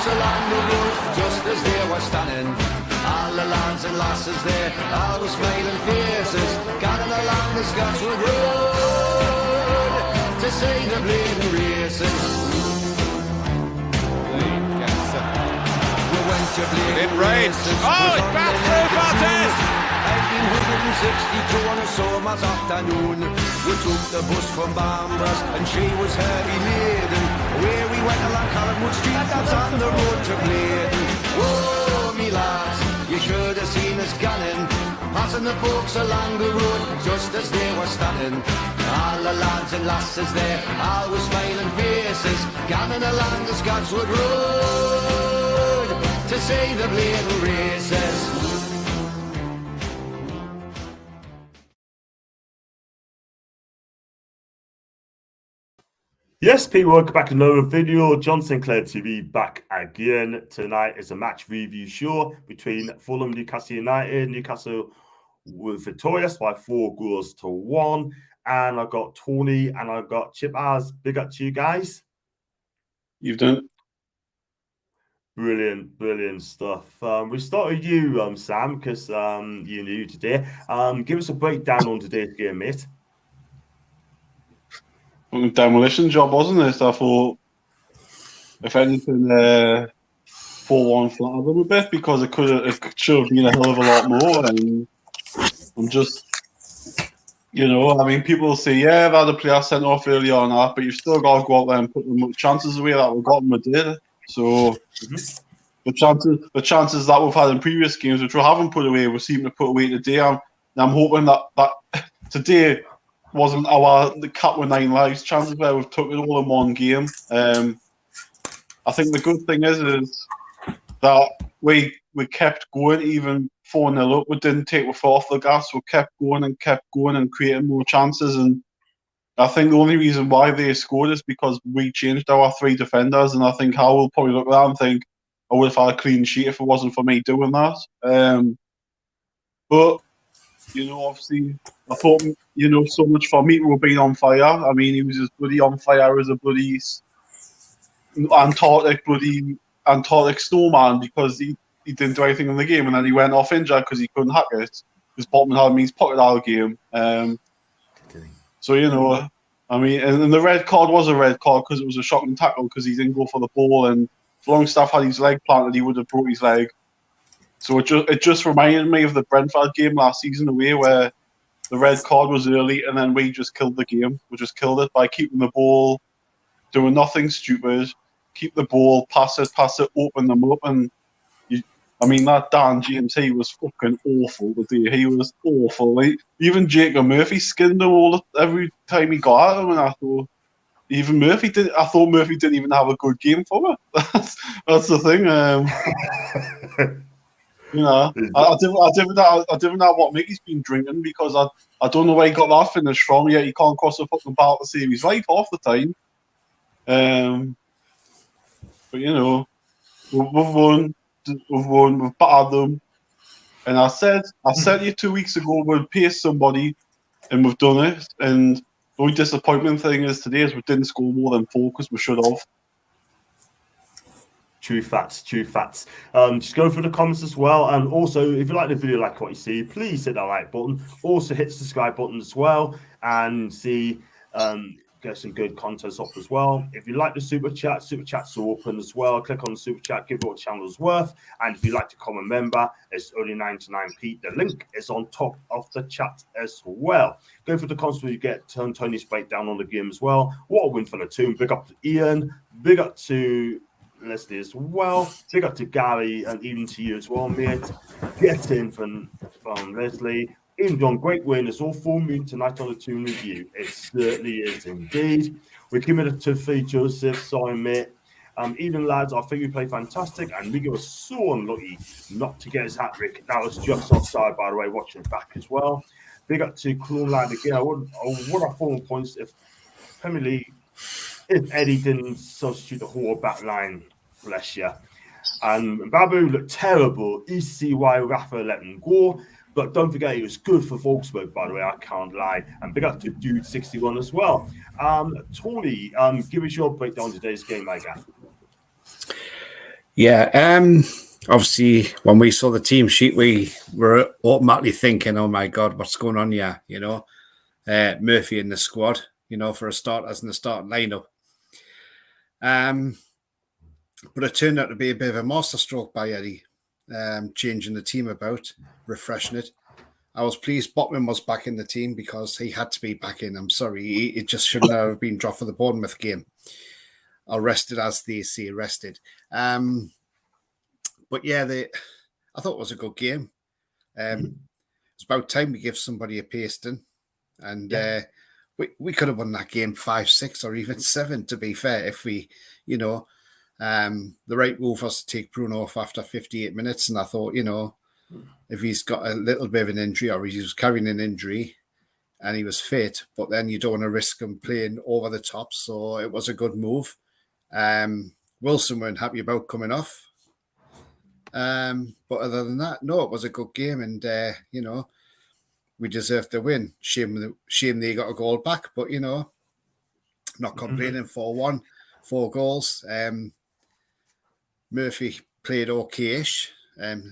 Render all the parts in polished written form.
along the road, just as they were standing. All the lads and lasses there, all with smiling faces, gathering along the Scotswood Road to see the bleeding races. We went to bleeding races. Oh, it's back through Bartes! 1962 on a summer's afternoon, we took the bus from Bambras and she was heavy laden. Where we went along Collingwood Street, that's on the road to Bladen. Oh, me lads, you should have seen us gunning, passing the folks along the road just as they were standing. All the lads and lasses there, all with smiling faces, gunning along the Scotswood Road to see the bleeding races. Yes, people, welcome back to another video. John Sinclair TV back again. Tonight is a match review show between Fulham and Newcastle United. Newcastle were victorious by 4-1. And I've got Tony and I've got Chip as. Big up to you guys. You've done Brilliant stuff. We start with you, Sam, because you're new today. Give us a breakdown on today's game, mate. Demolition job, wasn't it? I thought, if anything, 4-1 flattered them a bit because it should have been a hell of a lot more. And I'm just, I mean, people say, yeah, they had a player sent off early on that, but you've still got to go out there and put the chances away that we've got in Madrid. So the chances that we've had in previous games, which we haven't put away, we seem to put away today. And I'm hoping that today wasn't the cut with 9 lives. Chances where we've took it all in one game. I think the good thing is that we kept going even 4-0 up. We didn't take our foot off the gas. We kept going and creating more chances. And I think the only reason why they scored is because we changed our 3 defenders. And I think Hal will probably look at that and think, I would have had a clean sheet if it wasn't for me doing that. But obviously, I thought, so much for Mitro being on fire. I mean, he was as bloody on fire as a bloody Antarctic snowman because he didn't do anything in the game, and then he went off injured because he couldn't hack it. Because Botman had his pocket out of the game. So, I mean, and the red card was a red card because it was a shocking tackle because he didn't go for the ball, and if Longstaff had his leg planted, he would have broke his leg. So it just reminded me of the Brentford game last season away where the red card was early and then we just killed the game. We just killed it by keeping the ball, doing nothing stupid, keep the ball, pass it, open them up. And that Dan GMT was fucking awful today. He was awful. Even Jacob Murphy skinned him every time he got at him, and I thought Murphy didn't even have a good game for it. That's the thing. I didn't know what Miggy's been drinking because I don't know where he got that finish from. Yet he can't cross a fucking ball to save his life half the time. But we've won, we've battered them. And I said to you 2 weeks ago we'll pace somebody, and we've done it. And the only disappointment thing is today is we didn't score more than 4 because we should have. True facts. Just go through the comments as well. And also, if you like the video, like what you see, please hit that like button. Also, hit the subscribe button as well. And get some good content up as well. If you like the super chats are open as well. Click on the super chat, give what the channel is worth. And if you'd like to become a member, it's only 99p. The link is on top of the chat as well. Go for the comments where you get Tony's breakdown on the game as well. What a win for the team. Big up to Ian. Big up to Leslie as well. Big up to Gary and even to you as well, mate. Get in from Leslie. Ian John, great win. It's all full moon tonight on the Toon Review. It certainly is indeed. We're committed to 3 Joseph. Sorry, mate. Even lads, I think we played fantastic, and Miggy was so unlucky not to get his hat trick. That was just offside, by the way, watching it back as well. Big up to Clone Lad again. I would have fallen points if Premier League, if Eddie didn't substitute the whole back line. Bless you. And Babu looked terrible. ECY Rafa let him go. But don't forget, he was good for Volkswagen, by the way. I can't lie. And big up to Dude 61 as well. Tony, give us your breakdown of today's game, my guy. Yeah. Obviously, when we saw the team sheet, we were automatically thinking, "Oh my God, what's going on here?" Murphy in the squad, for a start as in the starting lineup. But it turned out to be a bit of a masterstroke by Eddie, changing the team about, refreshing it. I was pleased Botman was back in the team because he had to be back in. I'm sorry, it just shouldn't have been dropped for the Bournemouth game. Or rested, as they say, rested. But yeah, I thought it was a good game. It's about time we give somebody a pasting. And we could have won that game 5-6 or even 7, to be fair, if we, the right move was to take Bruno off after 58 minutes. And I thought, if he's got a little bit of an injury or he was carrying an injury and he was fit, but then you don't want to risk him playing over the top. So it was a good move. Wilson weren't happy about coming off. But other than that, no, it was a good game. And, we deserved the win. Shame they got a goal back, but, not complaining. 4-1, 4 goals. Murphy played okay-ish.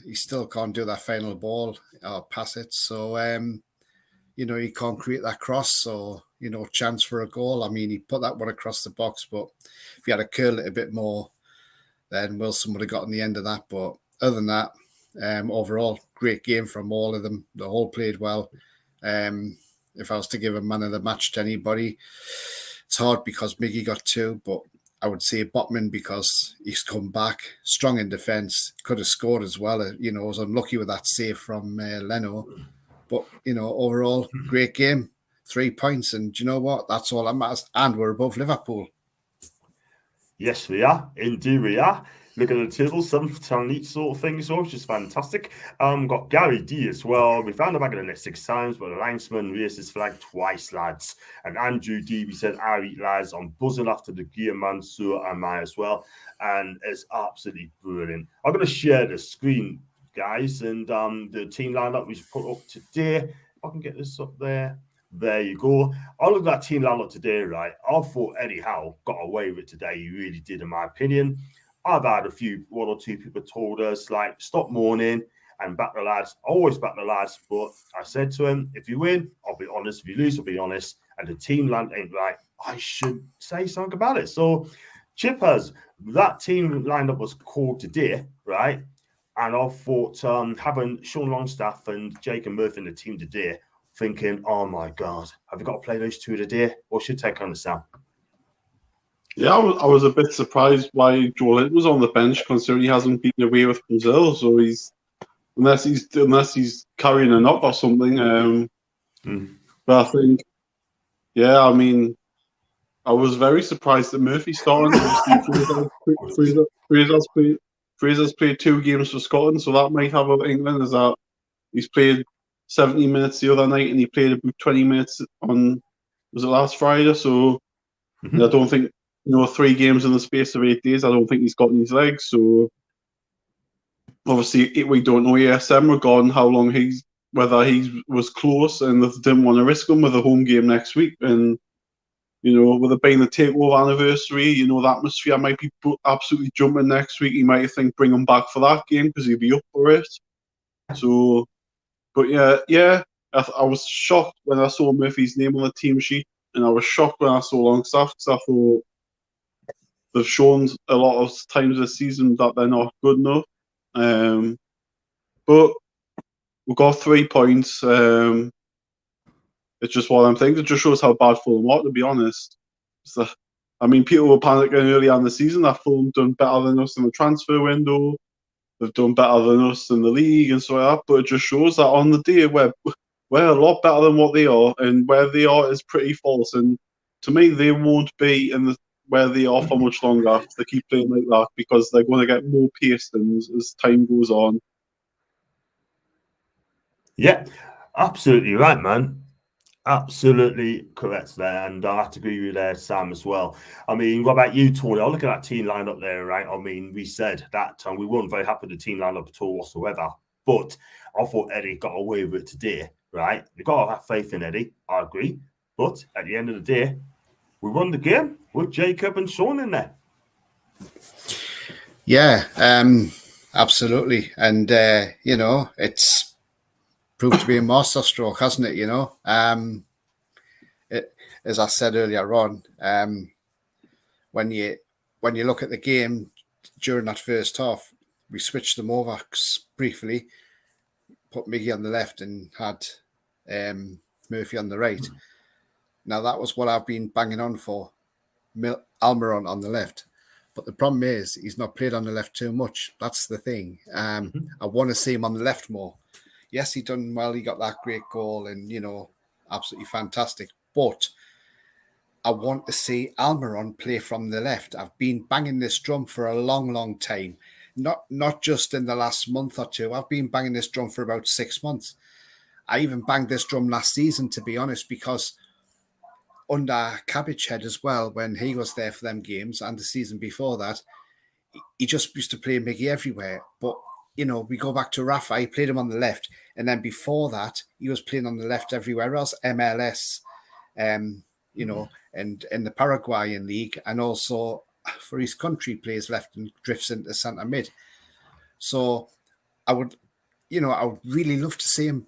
He still can't do that final ball or pass it. So, he can't create that cross or, chance for a goal. I mean, he put that one across the box, but if he had to curl it a bit more, then Wilson would have gotten the end of that. But other than that, overall, great game from all of them. They all played well. If I was to give a man of the match to anybody, it's hard because Miggy got 2, but I would say Botman because he's come back strong in defence, could have scored as well. Was unlucky with that save from Leno, but overall great game, 3 points, and do you know what? That's all that matters. And we're above Liverpool. Yes, we are. Indeed, we are. Look at the table, 7th on each sort of thing, so which is fantastic. Got Gary D as well. We found him back in the net 6 times, but the linesman raised his flag twice, lads. And Andrew D, we said, "I eat lads." I'm buzzing after the gear, man. So am I as well. And it's absolutely brilliant. I'm going to share the screen, guys, and the team lineup we put up today. If I can get this up there. There you go. I look at that team lineup today, right? I thought Eddie Howe got away with it today. He really did, in my opinion. I've had one or two people told us, like, stop mourning and back the lads. I always back the lads, but I said to him, if you win, I'll be honest. If you lose, I'll be honest. And the team land ain't right. I should say something about it. So, Chippers, that team lineup was called today, right? And I thought having Sean Longstaff and Jake and Murphy in the team today, thinking, oh my God, have we got to play those two today? What's your take on the Sam? Yeah, I was a bit surprised why Joe was on the bench, considering he hasn't beaten away with Brazil. So unless he's carrying a knock or something. But I think, yeah, I mean, I was very surprised that Murphy started. Fraser's played 2 games for Scotland, so that might have an inkling. Is that he's played 70 minutes the other night, and he played about 20 minutes was it last Friday? So I don't think. 3 games in the space of 8 days. I don't think he's gotten his legs. So obviously, we don't know ESM regarding how long whether he was close and they didn't want to risk him with a home game next week. And with it being the takeover anniversary, the atmosphere might be absolutely jumping next week. You might think bring him back for that game because he'd be up for it. So, but yeah, I was shocked when I saw Murphy's name on the team sheet, and I was shocked when I saw Longstaff because I thought they've shown a lot of times this season that they're not good enough. But we've got 3 points. It's just what I'm thinking. It just shows how bad Fulham are, to be honest. People were panicking earlier in the season that Fulham done better than us in the transfer window. They've done better than us in the league and so like that. But it just shows that on the day we're a lot better than what they are, and where they are is pretty false. And to me, they won't be where they are for much longer if they keep playing like that, because they're going to get more pastings as time goes on. Yeah, absolutely right, man. Absolutely correct there, and I have to agree with Sam as well. I mean, what about you, Tony? I look at that team lineup there, right? I mean, we said that we weren't very happy with the team lineup at all whatsoever, but I thought Eddie got away with it today, right? You've got to have faith in Eddie, I agree, but at the end of the day, we won the game with Jacob and Sean in there. Yeah, absolutely. And, it's proved to be a masterstroke, hasn't it? As I said earlier on, when you look at the game during that first half, we switched them over briefly, put Miggy on the left and had Murphy on the right. Now, that was what I've been banging on for, Almiron on the left. But the problem is he's not played on the left too much. That's the thing. I want to see him on the left more. Yes, he done well. He got that great goal and, absolutely fantastic. But I want to see Almiron play from the left. I've been banging this drum for a long, long time. Not just in the last month or two. I've been banging this drum for about 6 months. I even banged this drum last season, to be honest, because under Cabbage Head as well, when he was there for them games and the season before that, he just used to play Miggy everywhere. But, we go back to Rafa, he played him on the left. And then before that, he was playing on the left everywhere else, MLS, and in the Paraguayan league, and also for his country plays left and drifts into centre mid. So I would really love to see him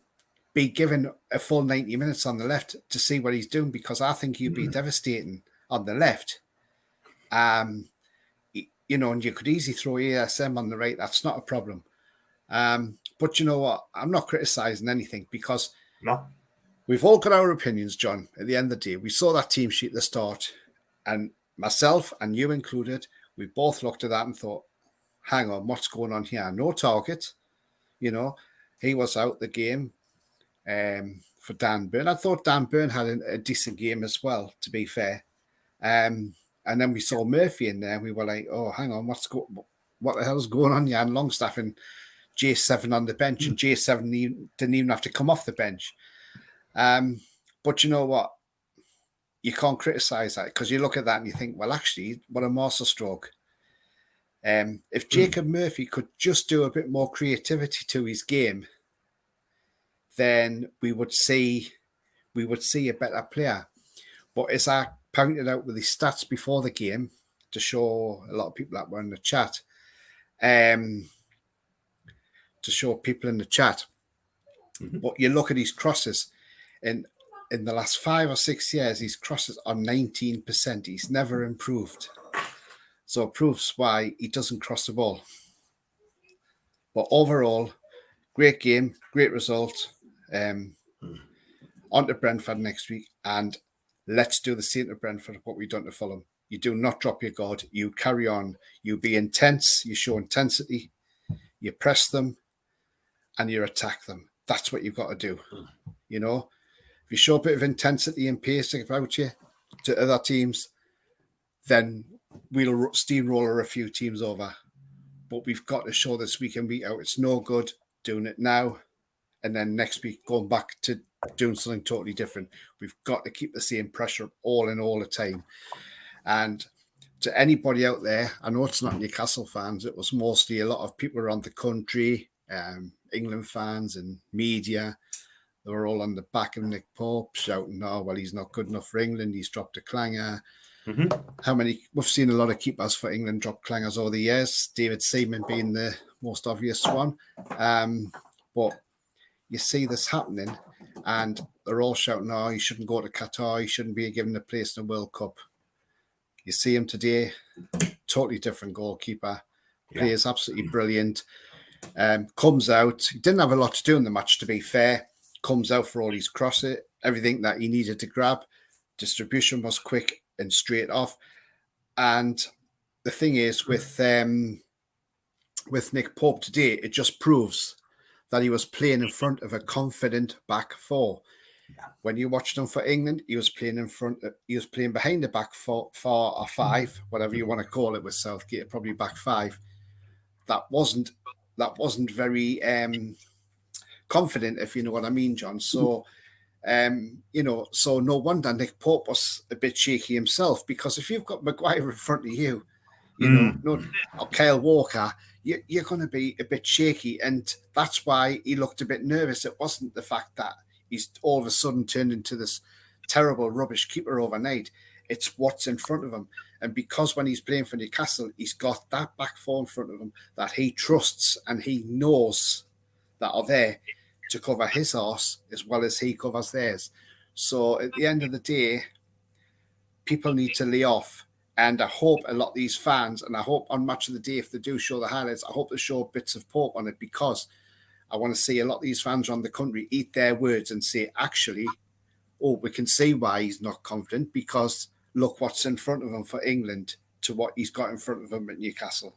be given a full 90 minutes on the left to see what he's doing, because I think he'd be devastating on the left. And you could easily throw ASM on the right. That's not a problem. But you know what? I'm not criticising anything, because we've all got our opinions, John. At the end of the day, we saw that team sheet at the start, and myself and you included, we both looked at that and thought, hang on, what's going on here? No Target. He was out the game for Dan Burn. I thought Dan Burn had a decent game as well, to be fair. And then we saw Murphy in there, and we were like, oh, hang on, what the hell's going on here? And Longstaff and J7 on the bench, and J7 didn't even have to come off the bench. But you know what? You can't criticise that, because you look at that and you think, well, actually, what a masterstroke. If Jacob Murphy could just do a bit more creativity to his game, then we would see a better player. But as I pointed out with his stats before the game, to show a lot of people that were in the chat, but you look at his crosses, in the last 5 or 6 years, his crosses are 19%. He's never improved. So it proves why he doesn't cross the ball. But overall, great game, great result. On to Brentford next week, and let's do the same to Brentford, what we've done to Fulham. You do not drop your guard. You carry on. You be intense. You show intensity. You press them, and you attack them. That's what you've got to do. If you show a bit of intensity and pace about you to other teams, then we'll steamroller a few teams over. But we've got to show this week in, week out. It's no good doing it now and then next week going back to doing something totally different. We've got to keep the same pressure all the time. And to anybody out there, I know it's not Newcastle fans. It was mostly a lot of people around the country, England fans and media. They were all on the back of Nick Pope, shouting, oh, well, he's not good enough for England. He's dropped a clanger. How many? We've seen a lot of keepers for England drop clangers over the years, David Seaman being the most obvious one. But you see this happening, and they're all shouting, oh, he shouldn't go to Qatar. He shouldn't be given a place in the World Cup. You see him today, totally different goalkeeper. Plays absolutely brilliant. Comes out. He didn't have a lot to do in the match, to be fair. Comes out for all his crosses, everything that he needed to grab. Distribution was quick and straight off. And the thing is, with Nick Pope today, it just proves that he was playing in front of a confident back four. When you watched him for England, he was playing behind the back four or five, whatever you want to call it with Southgate, probably back five. That wasn't very confident, if you know what I mean, John. So, so no wonder Nick Pope was a bit shaky himself, because if you've got Maguire in front of you, or Kyle Walker, you're going to be a bit shaky, and that's why he looked a bit nervous. It wasn't the fact that he's all of a sudden turned into this terrible rubbish keeper overnight. It's what's in front of him. And because when he's playing for Newcastle, he's got that back four in front of him that he trusts and he knows that are there to cover his arse as well as he covers theirs. So at the end of the day, people need to lay off. And I hope a lot of these fans, and I hope on Match of the Day, if they do show the highlights, I hope they show bits of Pope on it, because I want to see a lot of these fans around the country eat their words and say, actually, we can see why he's not confident, because look what's in front of him for England to what he's got in front of him at Newcastle.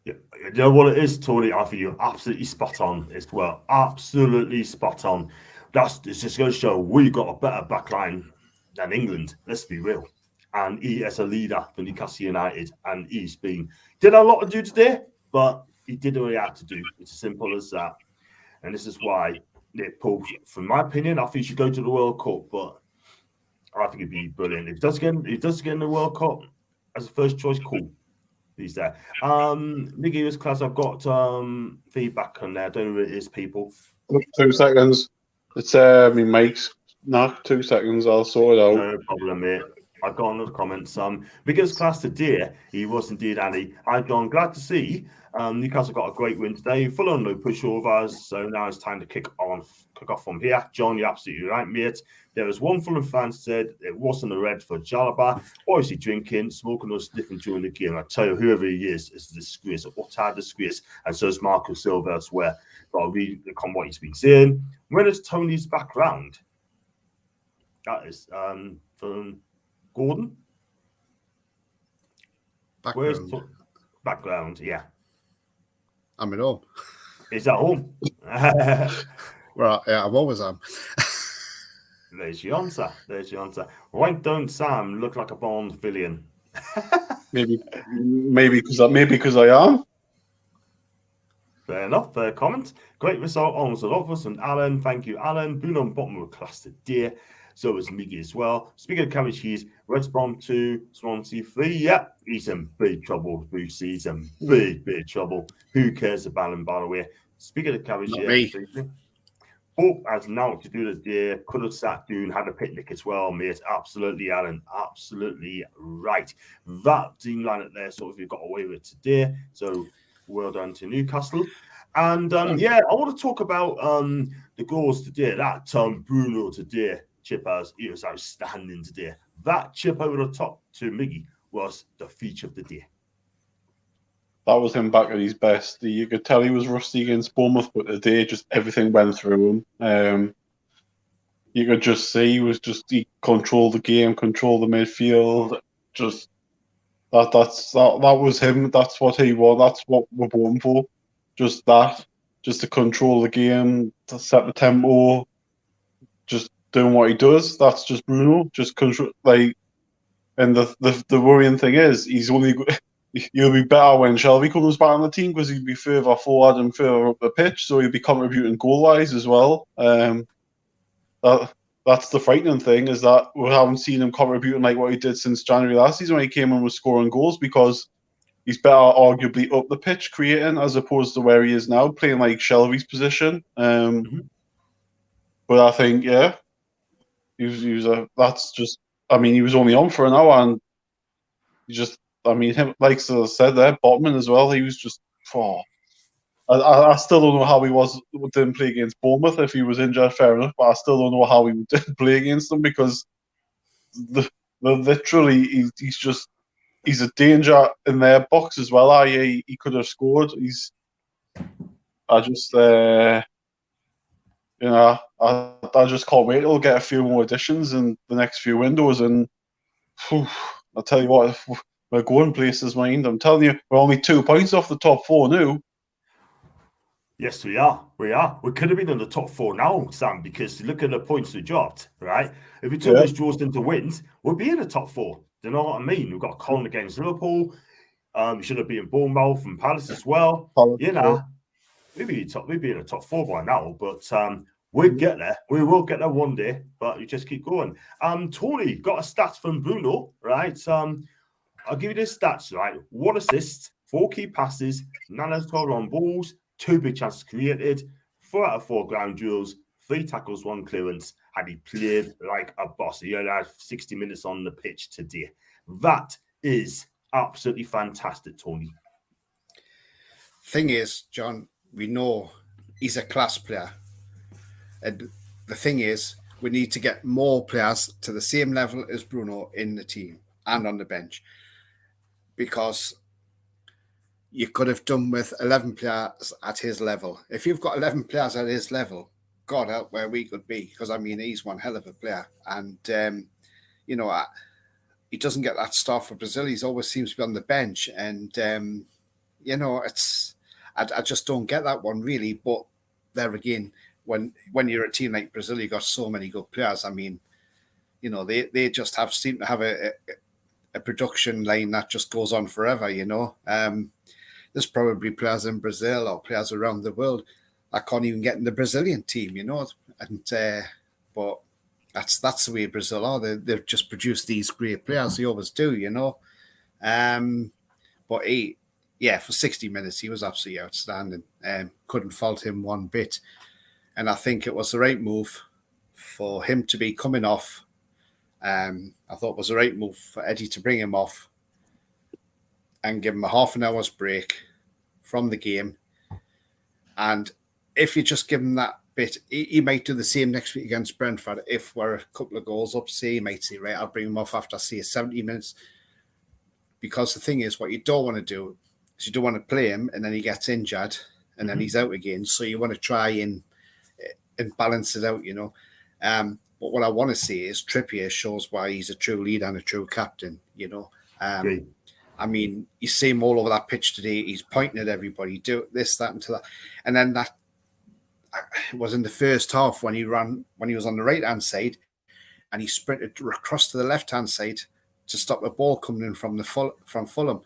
Yeah, you know what it is, Tony? I think you're absolutely spot on as well. Absolutely spot on. It's just going to show we've got a better backline than England. Let's be real. And he is a leader for Newcastle United, and did a lot to do today, but he did what he had to do. It's as simple as that. And this is why Paul, from my opinion, I think he should go to the World Cup, but I think it'd be brilliant. If he does get in the World Cup as a first choice, cool. He's there. Miggy was class. I've got feedback on there. I don't know who it is, people. 2 seconds. It's me mic's knock. 2 seconds. I'll sort it out. No problem, mate. I've got another comment. Because class today, he was indeed Andy. I'm glad to see Newcastle got a great win today. Fulham no pushovers, so now it's time to kick off from here. John, you're absolutely right, mate. There was one Fulham fan said it wasn't a red for Jalaba. Obviously drinking, smoking or sniffing during the game. I tell you, whoever he is a disgrace, an utter disgrace. And so is Marco Silva elsewhere. But I'll read what he's been saying. When is Tony's background? That is from Gordon. Where's background? Yeah. I'm at home. He's at home. Well, yeah, I'm always am. There's your answer. Why don't Sam look like a Bond villain? maybe because I am. Fair enough. Fair comment. Great result on the offers and Alan. Thank you, Alan. Bruno and Botman were classed today. So was Miggy as well. Speaking of cabbage cheese, Red Brom 2, Swansea 3. Yeah, he's in big trouble, Bruce. He's in big trouble. Who cares about him, by the way? Speaking of cabbage cheese, Pope has now to do the day. Could have sat down, had a picnic as well, mate. Absolutely, Alan. Absolutely right. That team lineup there, sort of, you got away with today. So well done to Newcastle. And I want to talk about the goals today. That Bruno today. Chippers, he was outstanding today. That chip over the top to Miggy was the feature of the day. That was him back at his best. You could tell he was rusty against Bournemouth, but today just everything went through him. You could just see he controlled the game, controlled the midfield. Just that was him. That's what he was. That's what we're going for. Just that, just to control the game, to set the tempo, just doing what he does. That's just Bruno. Just control, and the worrying thing is he'll be better when Shelby comes back on the team, because he'll be further forward and further up the pitch, so he'll be contributing goal wise as well. That's the frightening thing, is that we haven't seen him contributing like what he did since January last season when he came and was scoring goals, because he's better arguably up the pitch creating, as opposed to where he is now playing like Shelby's position. But I think he was only on for an hour, and him, like I said there, Botman as well, he was just I still don't know how he didn't play against Bournemouth. If he was injured, fair enough, but I still don't know how he didn't play against them, because literally he's a danger in their box as well. He could have scored. I just can't wait till we'll get a few more additions in the next few windows, and I'll tell you what, we're going places, mind. I'm telling you, we're only 2 points off the top 4 now. Yes, we are. We could have been in the top 4 now, Sam, because look at the points we dropped, right? If we turn those draws into wins, we'll be in the top 4. Do you know what I mean? We've got a Colin against Liverpool. Should have been Bournemouth and Palace as well. We'd be in the top 4 by now, but we'll get there. We will get there one day, but you just keep going. Tony, got a stats from Bruno, right? I'll give you the stats, right? 1 assist, 4 key passes, 9 out of 12 on balls, 2 big chances created, 4 out of 4 ground duels, 3 tackles, 1 clearance. had he played like a boss. He only had 60 minutes on the pitch today. That is absolutely fantastic, Tony. Thing is, John, we know he's a class player. And the thing is, we need to get more players to the same level as Bruno in the team and on the bench. Because you could have done with 11 players at his level. If you've got 11 players at his level, God help where we could be. Because, I mean, he's one hell of a player. And, you know, he doesn't get that start for Brazil. He always seems to be on the bench. And, you know, I just don't get that one, really. But there again, when you're a team like Brazil, you've got so many good players. I mean, you know, they just seem to have a production line that just goes on forever, you know. There's probably players in Brazil or players around the world that can't even get in the Brazilian team, you know. And but that's the way Brazil are. They've just produced these great players. They always do, you know. But for 60 minutes, he was absolutely outstanding. Couldn't fault him one bit. And I think it was the right move for him to be coming off. I thought it was the right move for Eddie to bring him off and give him a half an hour's break from the game. And if you just give him that bit, he might do the same next week against Brentford. If we're a couple of goals up, say, he might say, right, I'll bring him off after, say, 70 minutes. Because the thing is, what you don't want to do is you don't want to play him and then he gets injured and then he's out again. So you want to try and balance it out, you know. But what I want to see is Trippier shows why he's a true leader and a true captain, you know. I mean, you see him all over that pitch today. He's pointing at everybody, do this, that, and to that. And then that was in the first half when he was on the right-hand side and he sprinted across to the left-hand side to stop the ball coming in from Fulham.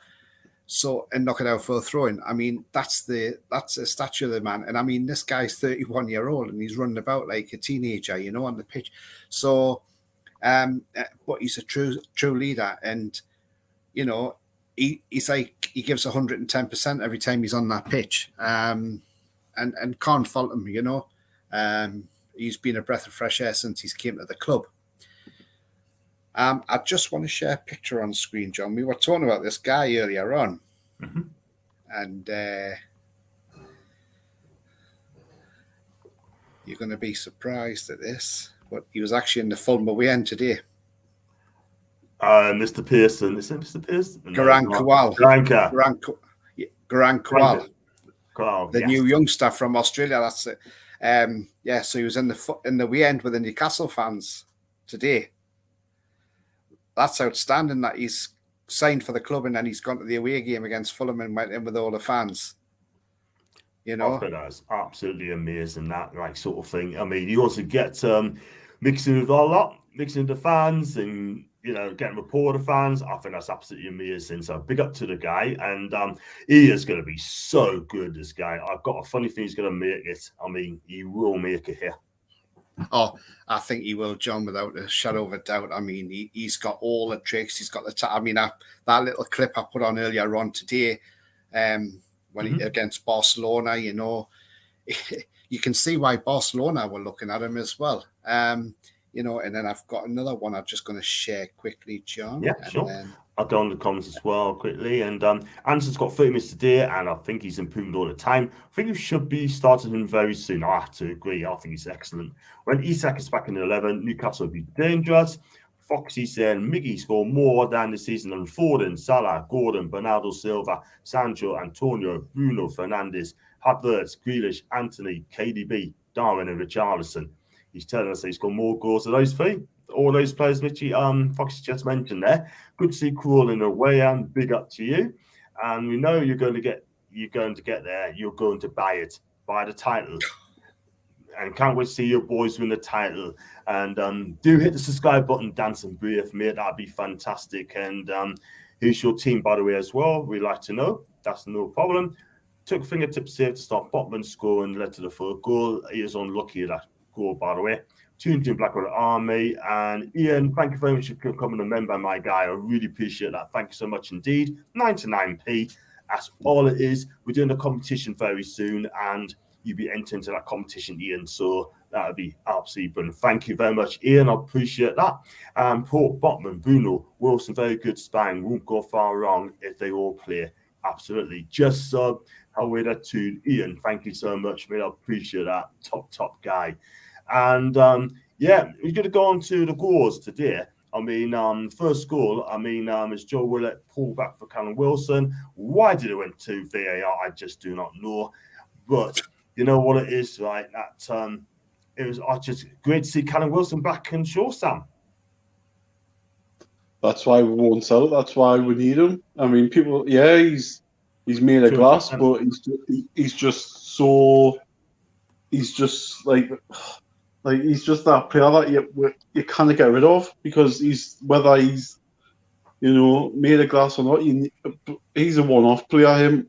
So, and knock it out for a throw-in. I mean, that's a statue of the man. And I mean, this guy's 31 years old and he's running about like a teenager, you know, on the pitch. So, but he's a true leader. And, you know, he's like, he gives 110% every time he's on that pitch. And can't fault him, you know. He's been a breath of fresh air since he's came to the club. I just want to share a picture on screen, John. We were talking about this guy earlier on. Mm-hmm. And you're going to be surprised at this. But he was actually in the Fulham away end today. Mr. Pearson. Is it Mr. Pearson? Garang Kowal. Garang Kowal. The new youngster from Australia. That's it. So he was in the away end with the Newcastle fans today. That's outstanding that he's signed for the club and then he's gone to the away game against Fulham and went in with all the fans. You know, that's absolutely amazing, that like sort of thing. I mean, you also get mixing with a lot, mixing with the fans and, you know, getting rapport with the fans. I think that's absolutely amazing. So big up to the guy. And he is going to be so good, this guy. I've got a funny thing he's going to make it. I mean, he will make it here. Oh, I think he will, John, without a shadow of a doubt. I mean, he's got all the tricks. He's got the I mean, that little clip I put on earlier on today when he against Barcelona, you know, you can see why Barcelona were looking at him as well. You know, and then I've got another one I'm just going to share quickly, John. Yeah, sure. I'll go on the comments as well quickly. And Anderson's got 30 minutes today, and I think he's improved all the time. I think we should be starting him very soon. I have to agree. I think he's excellent. When Isak is back in the 11, Newcastle will be dangerous. Foxy saying Miggy scored more than the season than Foden, Salah, Gordon, Bernardo Silva, Sancho, Antonio, Bruno Fernandes, Havertz, Grealish, Anthony, KDB, Darwin, and Richarlison. He's telling us that he's got more goals than those three. All those players which Foxy just mentioned there. Good to see crawling away, and big up to you. And we know you're going to get there. You're going to buy the title. And can't wait to see your boys win the title. And do hit the subscribe button, dance and breathe, mate. That'd be fantastic. And who's your team, by the way, as well? We'd like to know. That's no problem. Took fingertip save to stop Botman scoring, led to the third goal. He is unlucky at that goal, by the way. Tuned in Blackwood Army. And Ian, thank you very much for becoming a member, my guy. I really appreciate that. Thank you so much indeed. 99p. That's all it is. We're doing a competition very soon, and you'll be entering into that competition, Ian. So That would be absolutely brilliant. Thank you very much, Ian. I appreciate that. Paul, Botman, Bruno, Wilson, very good sparring. Won't go far wrong if they all play. Absolutely. Just sub. However, to Ian, thank you so much, mate. I appreciate that. Top guy. And yeah, we're going to go on to the goals today. I mean, first goal, is Joe Willett pulled back for Callum Wilson. Why did it went to VAR? I just do not know. But you know what it is, right? That it was just great to see Callum Wilson back in shore, Sam. That's why we won't sell. That's why we need him. I mean, people, yeah, he's made of glass, but he's just so, he's just like he's just that player that you can't get rid of, because whether he's made of glass or not, he's a one-off player. Him,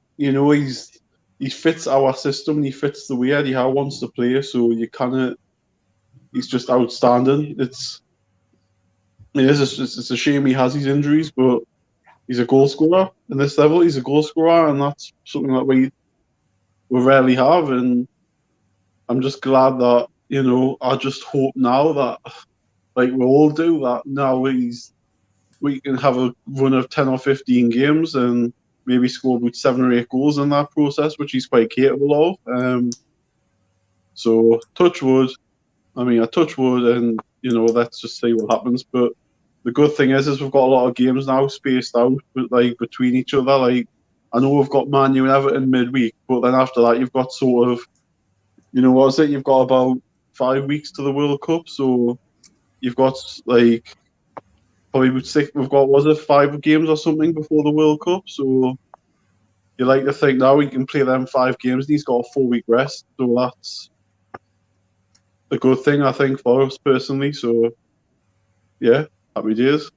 he fits our system. And he fits the way Eddie Howe wants to play. So he's just outstanding. It's a shame he has these injuries, but he's a goal scorer in this level. He's a goal scorer, and that's something that we rarely have. And I'm just glad that I just hope now that, like we all do, that now we can have a run of 10 or 15 games and maybe score about 7 or 8 goals in that process, which he's quite capable of. So touch wood. I touch wood, and let's just see what happens. But the good thing is we've got a lot of games now spaced out, between each other. Like, I know we've got Man U and Everton midweek, but then after that you've got sort of, what is it? You've got about 5 weeks to the World Cup, so you've got probably about 6. We've got 5 games or something before the World Cup. So you like to think now we can play them 5 games, and he's got a 4-week rest. So that's a good thing, I think, for us personally. So yeah, happy days.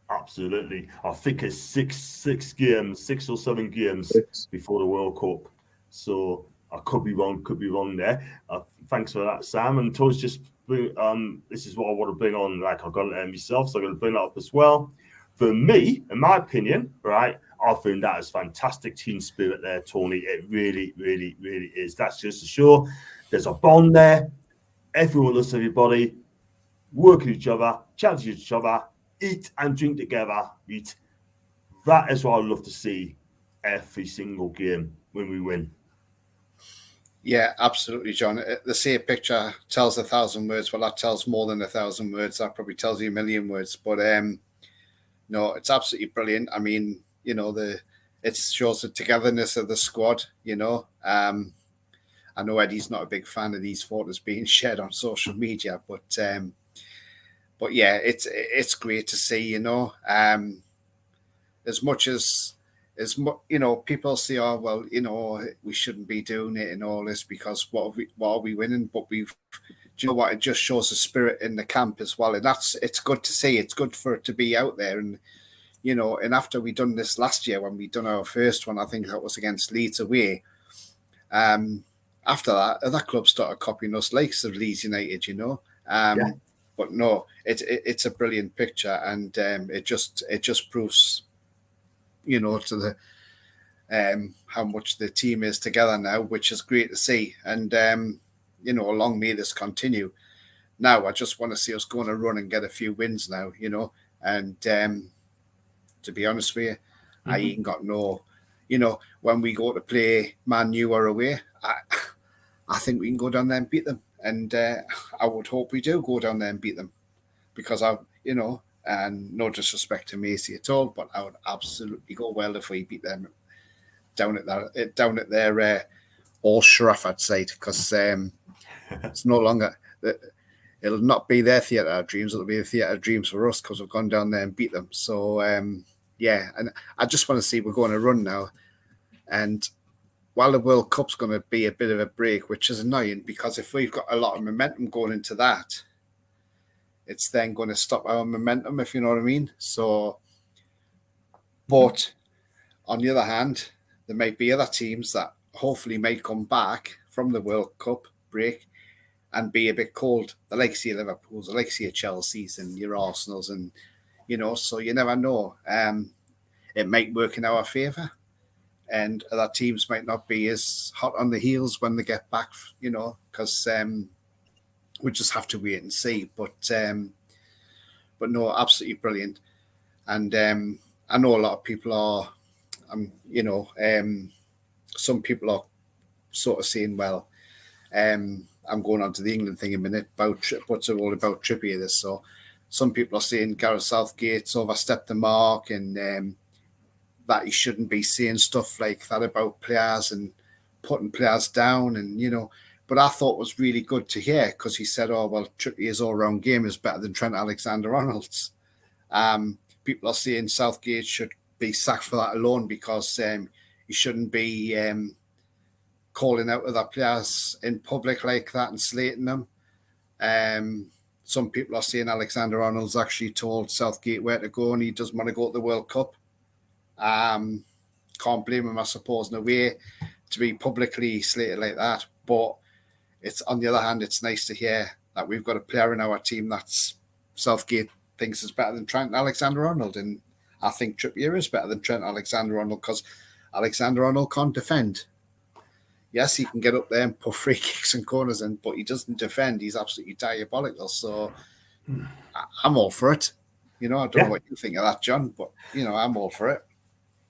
Absolutely. I think it's 6 or 7 games before the World Cup. So I could be wrong there. Thanks for that, Sam. And Toys just this is what I want to bring on. Like, I've got it myself, so I'm going to bring that up as well. For me, in my opinion, right, I think that is fantastic team spirit there, Tony. It really, really, really is. That's just to show there's a bond there. Everyone loves everybody, work with each other, challenge each other, eat and drink together. That is what I love to see every single game when we win. Yeah, absolutely, John. The same picture tells 1,000 words. Well, that tells more than 1,000 words. That probably tells you a million words. But no, it's absolutely brilliant. I mean, it shows the togetherness of the squad. I know Eddie's not a big fan of these photos being shared on social media, but yeah, it's great to see. As much as people say, oh well, we shouldn't be doing it and all this because what are we winning? But do you know what? It just shows the spirit in the camp as well, and it's good to see. It's good for it to be out there, and and after we done this last year when we done our first one, I think that was against Leeds away. After that, other clubs started copying us, like Leeds United, Yeah. But no, it's a brilliant picture, and it just proves, to the how much the team is together now, which is great to see. And long may this continue. Now, I just want to see us go on a run and get a few wins now, And to be honest with you, I ain't got no. When we go to play Man U or away, I think we can go down there and beat them. And I would hope we do go down there and beat them, because and no disrespect to Macy at all, but I would absolutely go well if we beat them down at their Old Trafford site, because it's no longer. It'll not be their theatre of dreams. It'll be a theatre of dreams for us because we've gone down there and beat them. So yeah, and I just want to see we're going to run now, and while the World Cup's going to be a bit of a break, which is annoying because if we've got a lot of momentum going into that, it's then going to stop our momentum, if you know what I mean. So, but on the other hand, there might be other teams that hopefully might come back from the World Cup break and be a bit cold. The likes of your Liverpools, the likes of your Chelseas and your Arsenals, and so you never know. It might work in our favour. and other teams might not be as hot on the heels when they get back, because we just have to wait and see. But no, absolutely brilliant. And I know a lot of people are, some people are sort of saying, well, I'm going on to the England thing in a minute about what's all about Trippier. This, so some people are saying Gareth Southgate's overstepped the mark, and that he shouldn't be saying stuff like that about players and putting players down, and But I thought it was really good to hear, because he said, "Oh well, Trippier's all-round game is better than Trent Alexander-Arnold's." People are saying Southgate should be sacked for that alone, because he shouldn't be calling out other players in public like that and slating them. Some people are saying Alexander-Arnold's actually told Southgate where to go, and he doesn't want to go to the World Cup. Can't blame him, I suppose, in a way, to be publicly slated like that. But it's, on the other hand, it's nice to hear that we've got a player in our team that's Southgate thinks is better than Trent Alexander-Arnold, and I think Trippier is better than Trent Alexander-Arnold, because Alexander-Arnold can't defend. Yes, he can get up there and put free kicks and corners in, but he doesn't defend. He's absolutely diabolical. So I'm all for it. I don't know what you think of that, John, but I'm all for it.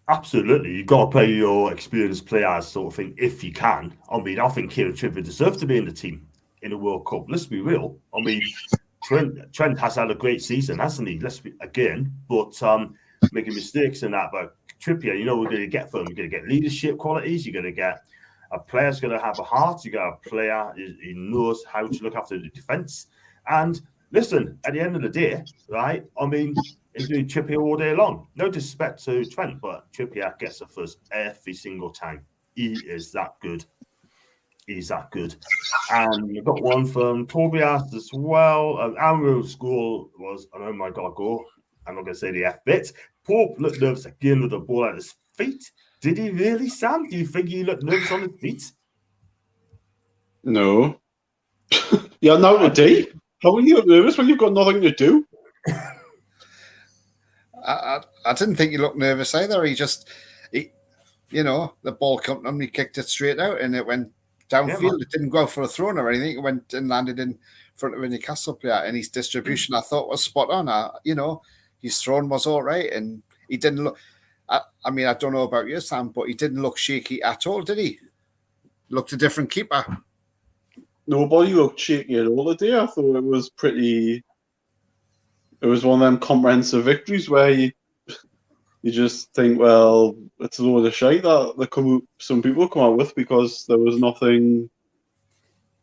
Absolutely, you've got to play your experienced players, sort of thing, if you can. I mean, I think Kieran Trippier deserves to be in the team in the World Cup. Let's be real. I mean, Trent has had a great season, hasn't he? Let's be again, but making mistakes and that. But Trippier, we're going to get from him. You're going to get leadership qualities. You're going to get a player's going to have a heart. You got a player who knows how to look after the defense. And listen, at the end of the day, right? I mean, he's doing Trippier all day long. No disrespect to Trent, but Trippier gets a first every single time. He is that good. He's that good. And we've got one from Tobias as well. Amro's goal was an oh my God goal. I'm not going to say the F bit. Pope looked nervous again with the ball at his feet. Did he really, Sam? Do you think he looked nervous on his feet? No. Yeah, now today. How are you nervous when you've got nothing to do? I didn't think he looked nervous either. The ball came to him, he kicked it straight out, and it went downfield. It didn't go for a throw or anything. It went and landed in front of a Newcastle player, and his distribution I thought was spot on. His thrown was all right, and he didn't look. I mean, I don't know about you, Sam, but he didn't look shaky at all, did he? Looked a different keeper. Nobody looked shaky at all today. I thought it was pretty. It was one of them comprehensive victories where you just think, well, it's a load of shite that some people come out with, because there was nothing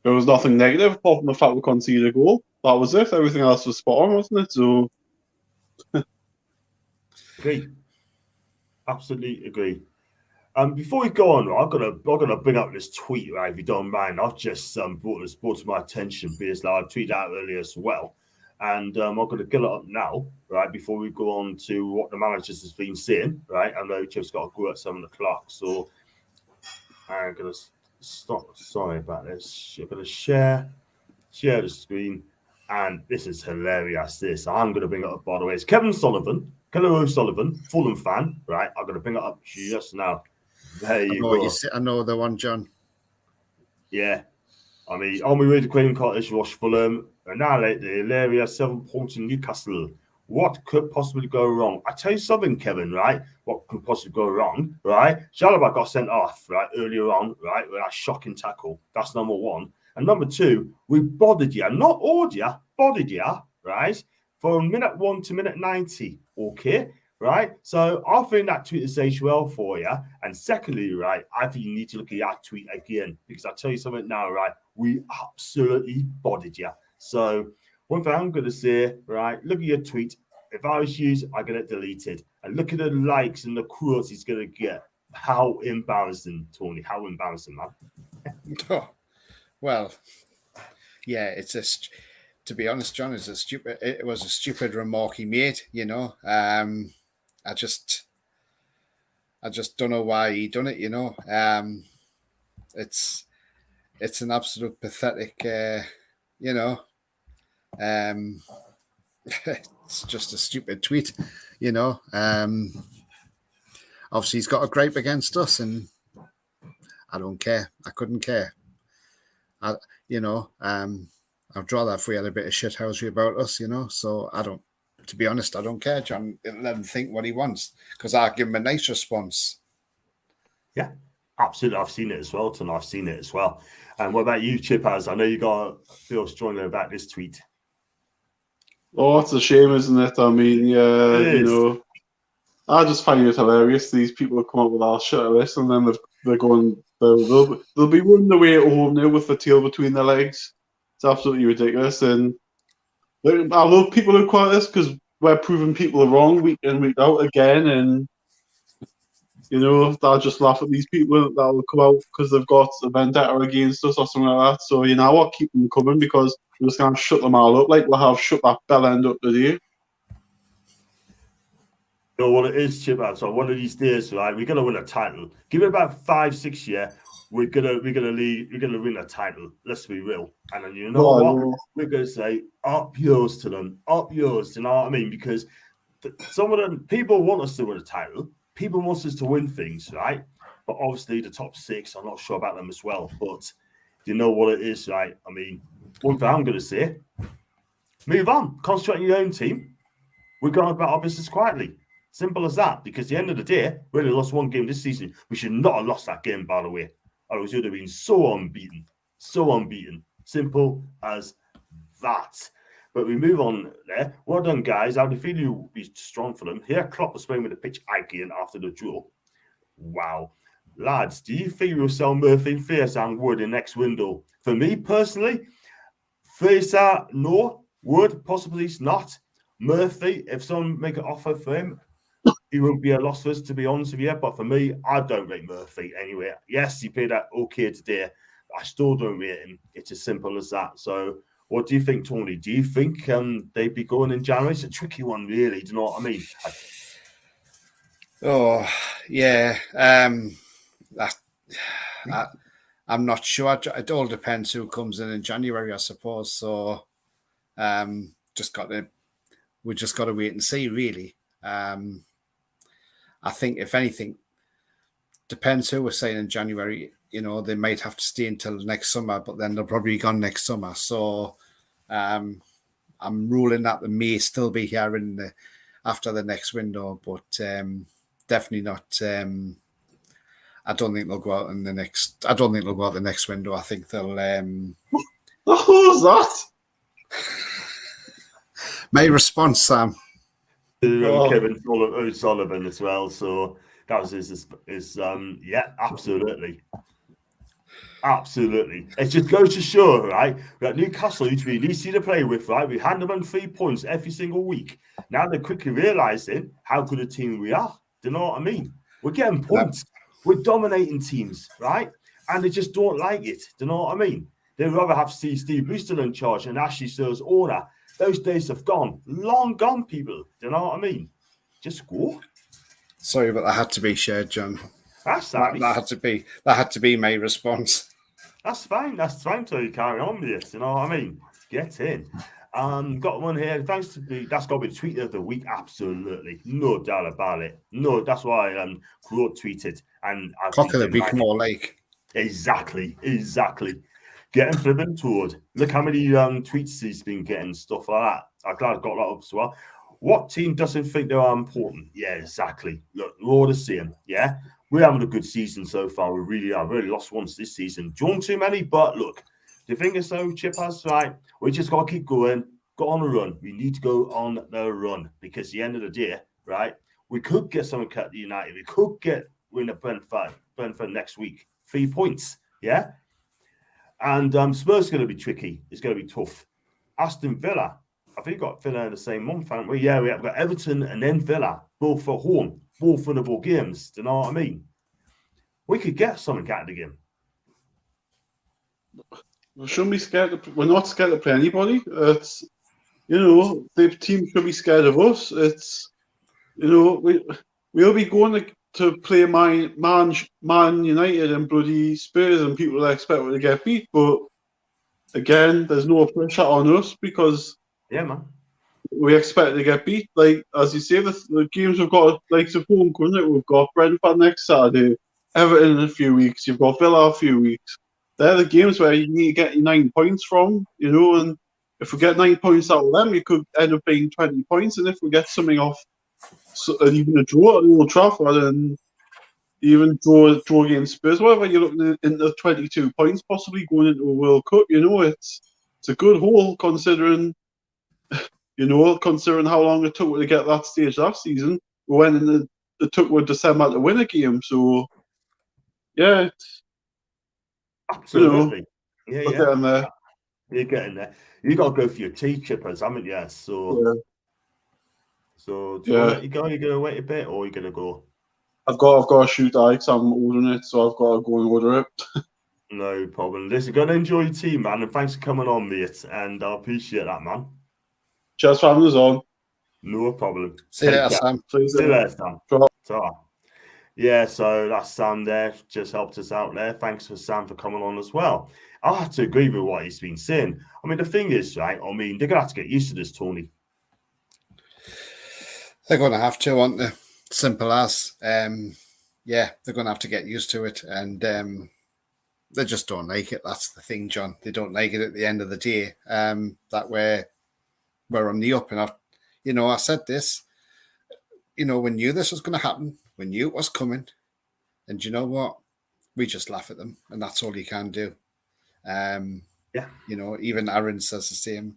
negative apart from the fact we conceded a goal. That was it. Everything else was spot on, wasn't it? So, agree. Absolutely agree. Before we go on, I'm gonna bring up this tweet, right? If you don't mind, I've just brought to my attention because I tweeted out earlier as well. And I'm going to get it up now, right, before we go on to what the managers has been saying, right? I know Chip's got to go at 7 o'clock, so I'm going to stop. Sorry about this. I'm going to share the screen, and this is hilarious. I'm going to bring it up, by the way. It's Kevin O'Sullivan, Fulham fan, right? I'm going to bring it up just now. There you go. I know the one, John. Yeah. I mean, on my way to Craven Cottage, watch Fulham, annihilate the hilarious 7 points in Newcastle. What could possibly go wrong? I tell you something, Kevin, right? What could possibly go wrong, right? Jalaba got sent off, right, earlier on, right, with that shocking tackle. That's number one. And number two, we bothered you, not awed you, bothered you, right, from minute 1 to minute 90, okay? Right, so I think that tweet is aged well for you. And secondly, right, I think you need to look at that tweet again, because I'll tell you something now, right, we absolutely bothered you. So one thing I'm going to say, right, look at your tweet. If I was you, I get it deleted. And look at the likes and the quotes he's going to get. How embarrassing, Tony. How embarrassing, man. Oh, well, yeah, to be honest, John, it was a stupid remark he made, I just don't know why he done it, It's an absolute pathetic, it's just a stupid tweet, I obviously he's got a gripe against us, and I don't care. I couldn't care. I'd rather if we had a bit of shithousery about us, So I don't. To be honest, I don't care, John. Let him think what he wants because I give him a nice response. Yeah, absolutely. I've seen it as well, Ton. I've seen it as well. And what about you, Chipaz? I know you feel strongly about this tweet. Oh, it's a shame, isn't it? I mean, I just find it hilarious. These people come up with our shit of this, and then they're going, they'll be running away at home now with the tail between their legs. It's absolutely ridiculous. And I love people who quote this because we're proving people are wrong week in, week out again. And, they'll just laugh at these people that will come out because they've got a vendetta against us or something like that. So, what, keep them coming because we're just going to shut them all up like we'll have shut that bell end up today. You know what it is, Chipaz? So one of these days, right, we're gonna win a title. Give it about 5-6 years, we're gonna win a title. Let's be real. And then we're gonna say up yours to them, up yours. You know what I mean? Because some of them people want us to win a title. People want us to win things, right? But obviously the top 6, I'm not sure about them as well. But you know what it is, right? I mean, one thing I'm gonna say: move on, concentrate on your own team. We're going about our business quietly. Simple as that. Because at the end of the day, we only lost one game this season. We should not have lost that game, by the way. Or we should have been so unbeaten. So unbeaten. Simple as that. But we move on there. Well done, guys. I feel you'll be strong for them. Here, Klopp was playing with the pitch again after the draw. Wow. Lads, do you think you'll sell Murphy, Faisal and Wood in next window? For me, personally, Faisal, no. Wood, possibly not. Murphy, if someone make an offer for him, he won't be a loss for us, to be honest with you. But for me, I don't rate Murphy anyway. Yes, he played that okay today. I still don't rate him. It's as simple as that. So what do you think, Tony? Do you think they'd be going in January? It's a tricky one, really. Do you know what I mean? Oh, yeah. I'm not sure. It all depends who comes in January, I suppose. So we just got to wait and see, really. I think, if anything, depends who we're saying in January. They might have to stay until next summer, but then they'll probably be gone next summer. So I'm ruling that they may still be here after the next window, but definitely not. I don't think they'll go out in the next. I don't think they'll go out the next window. I think they'll. Who's that? My response, Sam. Kevin Sullivan as well. So that was his yeah, absolutely. It just goes to show, right? We got Newcastle, which we easy to play with, right? We hand them 3 points every single week. Now they're quickly realizing how good a team we are. Do you know what I mean? We're getting points. We're dominating teams, right? And they just don't like it. Do you know what I mean? They'd rather have Steve Brewster in charge and Ashley Sear's owner. Those days have gone. Long gone, people. Do you know what I mean? Just go. Sorry, but that had to be shared, John. That had to be my response. That's fine. So you carry on with it. You know what I mean? Get in. Got one here. Thanks to that's got to be the tweet of the week. Absolutely, no doubt about it. No, that's why quote tweeted and cock of the week more like exactly. Getting flipping toward. Look how many tweets he's been getting, stuff like that. I'm glad I got that up as well. What team doesn't think they are important? Yeah, exactly. Look, we're all the same. Yeah, we're having a good season so far. We really are. Really lost once this season. Drawn too many, but look, do you think it's so, Chip? Has right. We just got to keep going. Go on a run. We need to go on the run because at the end of the day, right, we could get something cut to United. We could win at Brentford next week. 3 points. Yeah. And Spurs going to be tricky. It's going to be tough. Aston Villa. I think we've got Villa in the same month, haven't we? Yeah, we've got Everton and then Villa, both at home, both winnable games. Do you know what I mean? We could get something out of the game. We shouldn't be scared. We're not scared to play anybody. It's, the team should be scared of us. It's, we'll be going to play Man United and bloody Spurs, and people are expecting to get beat. But again, there's no pressure on us because yeah, man, we expect to get beat. Like, as you say, the games we've got, like, to home, couldn't it? We've got Brentford next Saturday, Everton in a few weeks, you've got Villa a few weeks. They're the games where you need to get your 9 points from, you know, and if we get 9 points out of them, we could end up being 20 points, and if we get something off, and even a draw at Old Trafford, and even draw against Spurs, whatever, you're looking into 22 points possibly going into a World Cup, you know, it's a good haul considering how long it took to get that stage last season. We went in it took with December to win a game. So, yeah, Absolutely. We're Yeah. getting there. You're getting there. You got to go for your tea chippers, haven't you? So, Yeah. So do you want to let you go? Are you going to wait a bit, or are you going to go? I've got to shoot because I'm ordering it, so I've got to go and order it. No problem. Listen, go and enjoy your tea, man, and thanks for coming on, mate. And I appreciate that, man. Cheers for having us on. No problem. See you later, Sam. See you later, Sam. Ta. Yeah, so that's Sam there. Just helped us out there. Thanks for Sam for coming on as well. I have to agree with what he's been saying. I mean, the thing is, right? I mean, they're gonna have to get used to this, Tony. They're going to have to, aren't they? Simple as. Yeah, they're going to have to get used to it, and they just don't like it. That's the thing, John. They don't like it at the end of the day. That we're on the up, and I said this. We knew this was going to happen. We knew it was coming, and you know what? We just laugh at them, and that's all you can do. Yeah. Even Aaron says the same.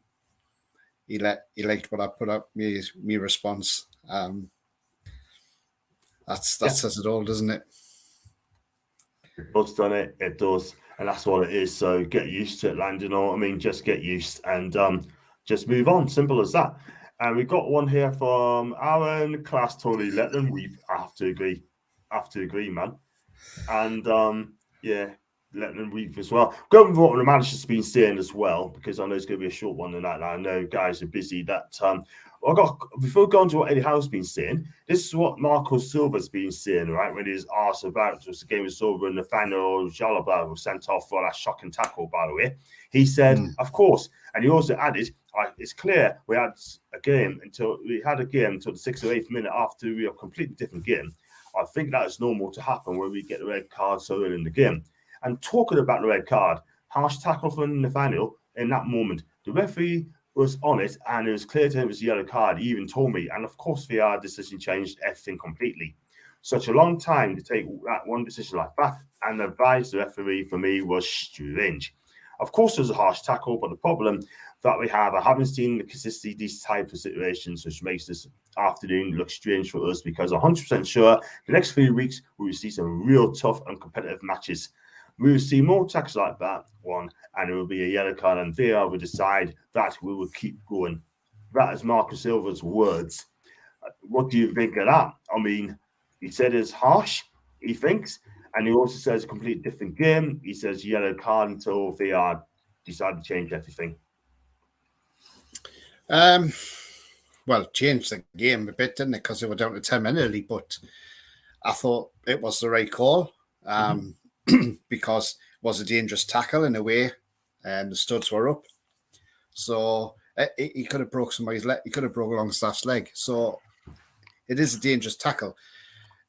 He liked what I put up, me response. That says it all, doesn't it? It does, done it. It does, and that's what it is. So get used to it, Land. You know what I mean? Just get used and just move on. Simple as that. And we've got one here from Aaron. Class Tony, let them weep. I have to agree, man. And yeah, let them weep as well. Going with what the manager's been saying as well, because I know it's going to be a short one tonight. I know guys are busy. Before going to what Eddie Howe's been saying, this is what Marco Silva's been saying, right? When he was asked about just the game was over and Nathaniel Jalabert was sent off for that shocking tackle, by the way. He said, of course. And he also added, it's clear we had a game until the 6th or 8th minute after we are a completely different game. I think that is normal to happen when we get the red card so early in the game. And talking about the red card, harsh tackle from Nathaniel in that moment. The referee was on it, and it was clear to him it was a yellow card. He even told me, and of course, VAR decision changed everything completely. Such a long time to take that one decision like that and advise the referee for me was strange. Of course, it was a harsh tackle, but the problem that we have, I haven't seen the consistency these type of situations, which makes this afternoon look strange for us because I'm 100% sure the next few weeks we will see some real tough and competitive matches. We will see more tackles like that one, and it will be a yellow card, and VAR will decide that we will keep going. That is Marco Silva's words. What do you think of that? I mean, he said it's harsh, he thinks, and he also says a completely different game. He says yellow card until VAR decide to change everything. Well, changed the game a bit, didn't it? Because they were down to 10 men early, but I thought it was the right call. Because it was a dangerous tackle in a way, and the studs were up. So he could have broke somebody's leg. He could have broke Longstaff's leg. So it is a dangerous tackle.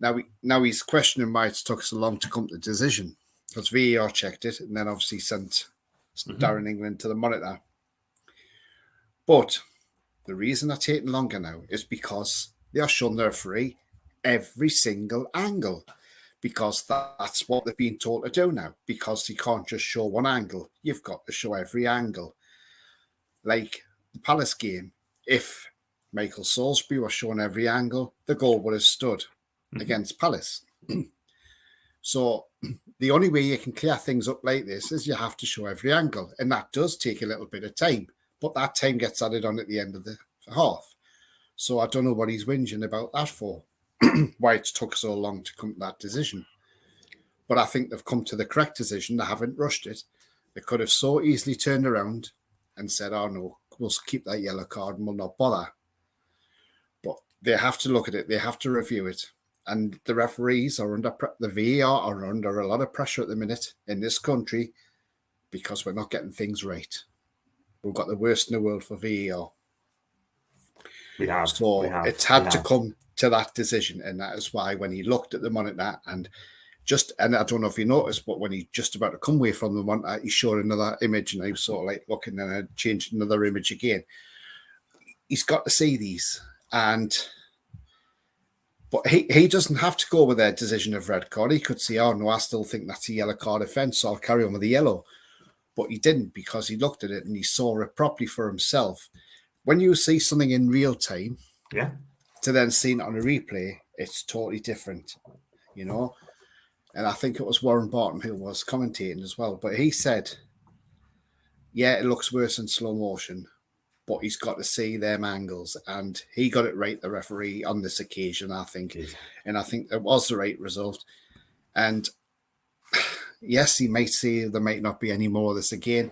Now he's questioning why it took so long to come to the decision, because VAR checked it and then obviously sent Darren England to the monitor. But the reason they're taking longer now is because they are showing the referee every single angle. Because that's what they've been told to do now. Because you can't just show one angle. You've got to show every angle. Like the Palace game, if Michael Salisbury was showing every angle, the goal would have stood against Palace. So the only way you can clear things up like this is you have to show every angle. And that does take a little bit of time. But that time gets added on at the end of the half. So I don't know what he's whinging about that for. Why it took so long to come to that decision. But I think they've come to the correct decision. They haven't rushed it. They could have so easily turned around and said, oh no, we'll keep that yellow card and we'll not bother. But they have to look at it. They have to review it. And the referees are the VAR are under a lot of pressure at the minute in this country because we're not getting things right. We've got the worst in the world for VAR. We have. So we have, it's had we to have. come to that decision, and that is why when he looked at the monitor and I don't know if you noticed, but when he just about to come away from the monitor, he showed another image, and he was sort of like looking, and I changed another image again. He's got to see these, but he doesn't have to go with their decision of red card. He could say, oh no, I still think that's a yellow card offence, so I'll carry on with the yellow. But he didn't, because he looked at it and he saw it properly for himself. When you see something in real time, Yeah. to then seeing it on a replay, it's totally different, you know. And I think it was Warren Botman who was commentating as well. But he said, yeah, it looks worse in slow motion, but he's got to see them angles. And he got it right, the referee, on this occasion, I think. And I think it was the right result. And yes, he might say there might not be any more of this again.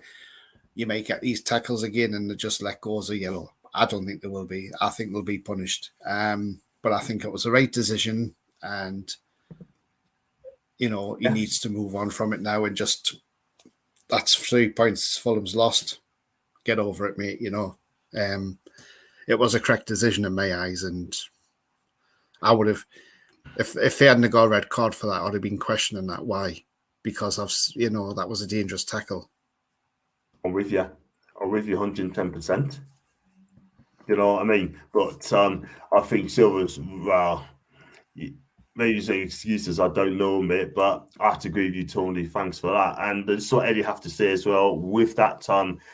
You may get these tackles again and they just let go as a yellow. I don't think there will be. I think they'll be punished. But I think it was the right decision, and he needs to move on from it now, and just, that's 3 points Fulham's lost. Get over it, mate. It was a correct decision in my eyes, and I would have, if they hadn't got a red card for that, I'd have been questioning that. Why? Because that was a dangerous tackle. I'm with you 110%. You know what I mean? But I think Silver's, well, maybe say excuses, I don't know, mate, but I have to agree with you, Tony. Thanks for that. And that's what Eddie have to say as well with that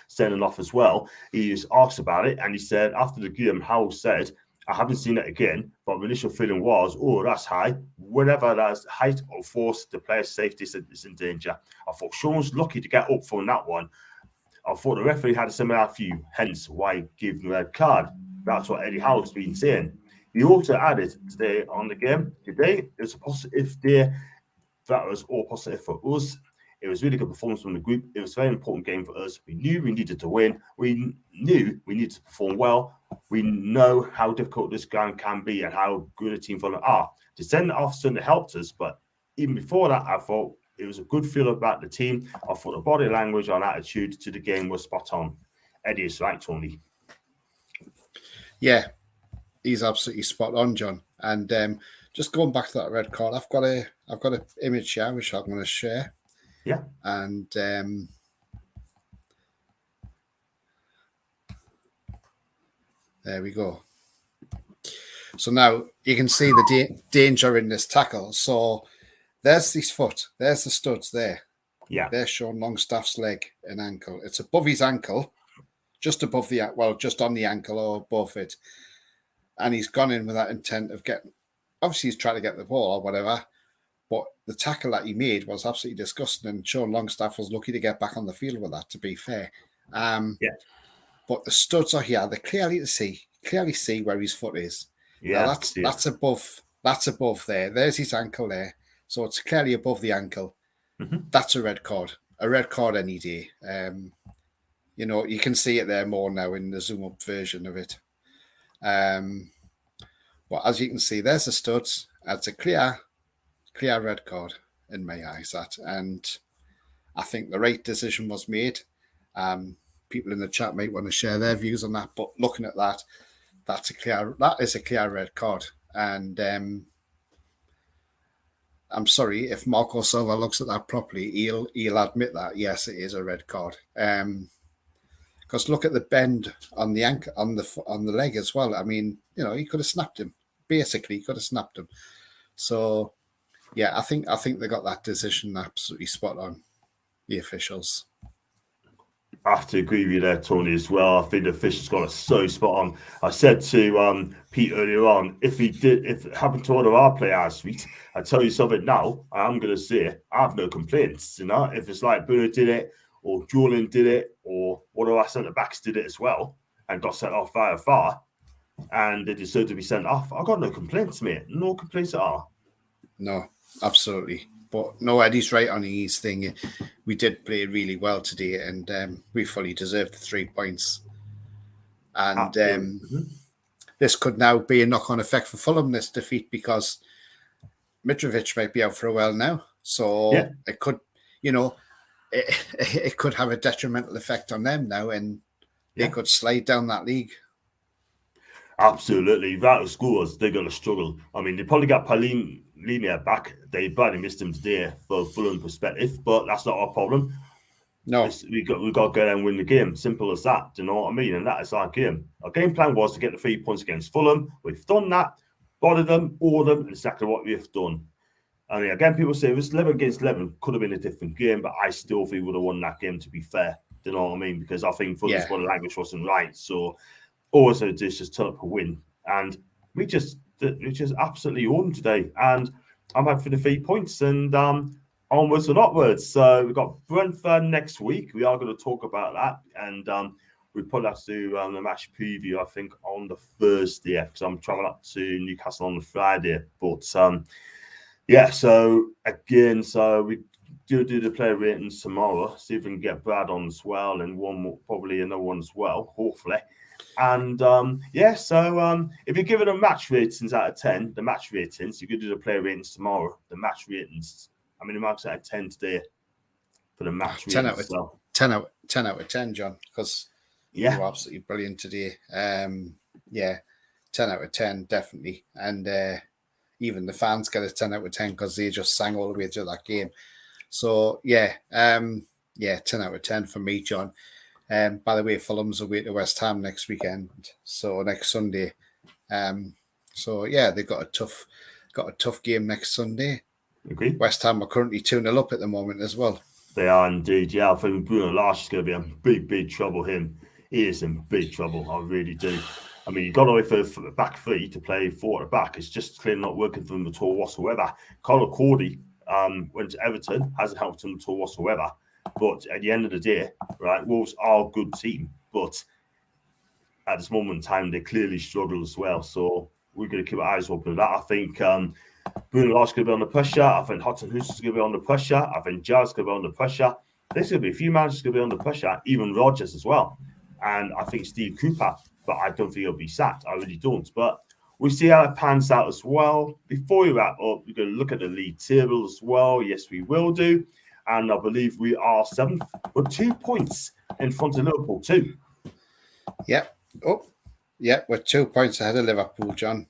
sending off as well. He just asked about it, and he said after the game, Howell said, I haven't seen it again, but my initial feeling was, oh, that's high. Whatever that's height or force, the player's safety is in danger. I thought Sean's lucky to get up from that one. I thought the referee had a similar view, hence why he gave him a red card. That's what Eddie Howe's been saying. He also added today on the game, today, it was a positive day. That was all positive for us. It was really good performance from the group. It was a very important game for us. We knew we needed to win. We knew we needed to perform well. We know how difficult this game can be and how good a team Fulham are. To send it off Sunday helped us, but even before that, I thought it was a good feel about the team. I thought the body language and attitude to the game was spot on. Eddie is right, Tony. Yeah, he's absolutely spot on, John. And just going back to that red card, I've got an image here which I'm going to share. Yeah. And there we go. So now you can see the danger in this tackle. So there's his foot. There's the studs there. Yeah. There's Sean Longstaff's leg and ankle. It's above his ankle, just above just on the ankle or above it. And he's gone in with that intent of getting, obviously he's trying to get the ball or whatever, but the tackle that he made was absolutely disgusting, and Sean Longstaff was lucky to get back on the field with that, to be fair. Yeah. But the studs are here. They're clearly see where his foot is. Yeah. Now that's above there. There's his ankle there. So it's clearly above the ankle. Mm-hmm. That's a red card. A red card any day. You can see it there more now in the zoom up version of it. But as you can see, there's the studs. That's a clear red card in my eyes. And I think the right decision was made. People in the chat might want to share their views on that, but looking at that, that is a clear red card. And I'm sorry, if Marco Silva looks at that properly, he'll admit that yes, it is a red card. Because look at the bend on the ankle, on the leg as well. I mean, he could have snapped him. Basically, he could have snapped him. So, yeah, I think they got that decision absolutely spot on, the officials. I have to agree with you there, Tony, as well. I think the officials got it so spot on. I said to Pete earlier on, if it happened to one of our players, I tell you something now, I'm going to say I have no complaints. If it's like Bruno did it, or Julian did it, or one of our centre-backs did it as well, and got sent off via VAR, and they deserve to be sent off, I've got no complaints, mate. No complaints at all. No, absolutely. But no, Eddie's right on his thing. We did play really well today, and we fully deserved the 3 points. And this could now be a knock-on effect for Fulham, this defeat, because Mitrovic might be out for a while now. So it could, it could have a detrimental effect on them now, and they could slide down that league. Absolutely. Without scores, they're going to struggle. I mean, they probably got Linia back. They badly missed him today for Fulham perspective, but that's not our problem. No. We got to go there and win the game. Simple as that. Do you know what I mean? And that is our game. Our game plan was to get the 3 points against Fulham. We've done that. Bothered them, all them, and exactly what we've done. I mean, again, people say it was 11 against 11. Could have been a different game, but I still think we would have won that game, to be fair. Do you know what I mean? Because I think Fulham's body language wasn't right. So also just turn up a win. And we just absolutely won today. And I'm happy for the 3 points. And onwards and upwards. So we've got Brentford next week. We are going to talk about that, and we probably have to do the match preview, I think, on the Thursday, because I'm traveling up to Newcastle on the Friday. But yeah, so again, so we do the player ratings tomorrow. See if we can get Brad on as well, and one more, probably another one as well, hopefully. And yeah, so if you give it a match ratings out of 10, the match ratings, you could do the player ratings tomorrow. The match ratings. I mean, the marks out of 10 today for the match. 10 out of 10, John, because you were absolutely brilliant today. Yeah, 10 out of 10, definitely. And even the fans get a 10 out of 10 because they just sang all the way through that game. So, yeah, 10 out of 10 for me, John. By the way, Fulham's away to West Ham next weekend, so next Sunday. So, yeah, they've got a tough game next Sunday. Agree. West Ham are currently 2-0 up at the moment as well. They are indeed. Yeah, I think Bruno Lage is going to be in big trouble. He is in big trouble. I really do. I mean, he got away for the back three to play 4 at the back. It's just clearly not working for him at all whatsoever. Conor Cody went to Everton, hasn't helped him at all whatsoever. But at the end of the day, right, Wolves are a good team. But at this moment in time, they clearly struggle as well. So we're going to keep our eyes open to that. I think Bruno Lage is going to be under pressure. I think Hudson Hoos is going to be under pressure. I think Jazz is going to be under pressure. There's going to be a few managers going to be under pressure, even Rodgers as well. And I think Steve Cooper, but I don't think he'll be sacked. I really don't. But we see how it pans out as well. Before we wrap up, we're going to look at the league table as well. Yes, we will do. And I believe we are 7th with 2 points in front of Liverpool too. Yep. Oh, yeah, we're 2 points ahead of Liverpool, John.